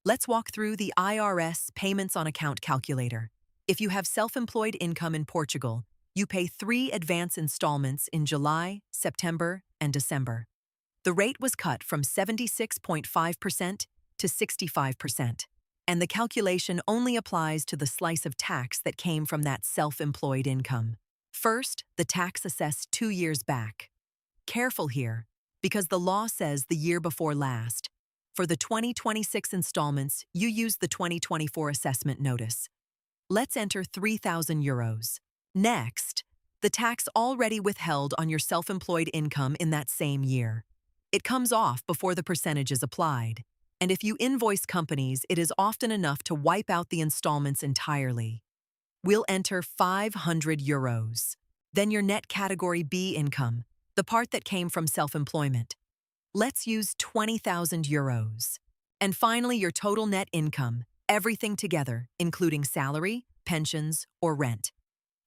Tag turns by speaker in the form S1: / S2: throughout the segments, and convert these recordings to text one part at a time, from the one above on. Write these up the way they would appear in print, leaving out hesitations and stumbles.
S1: Let's walk through the IRS Payments on Account calculator. If you have self-employed income in Portugal, you pay 3 advance installments in July, September, and December. The rate was cut from 76.5% to 65%, and the calculation only applies to the slice of tax that came from that self-employed income. First, the tax assessed 2 years back. Careful here, because the law says the year before last. For the 2026 installments, you use the 2024 assessment notice. Let's enter €3,000. Next, the tax already withheld on your self-employed income in that same year. It comes off before the percentage is applied. And if you invoice companies, it is often enough to wipe out the installments entirely. We'll enter €500. Then your net category B income, the part that came from self-employment. Let's use €20,000. And finally, your total net income, everything together, including salary, pensions, or rent.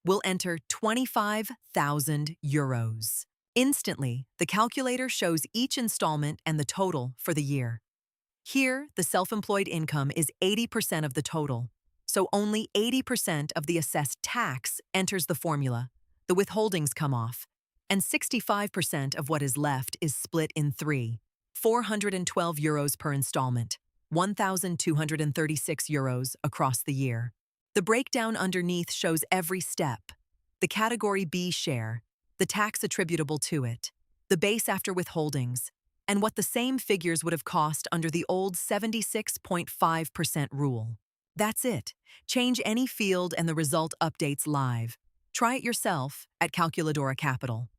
S1: We'll enter €25,000. Instantly, the calculator shows each installment and the total for the year. Here, the self-employed income is 80% of the total, so only 80% of the assessed tax enters the formula. The withholdings come off, and 65% of what is left is split in 3. €412 per installment, €1,236 across the year. The breakdown underneath shows every step. The Category B share, the tax attributable to it, the base after withholdings, and what the same figures would have cost under the old 76.5% rule. That's it. Change any field and the result updates live. Try it yourself at Calculadora Capital.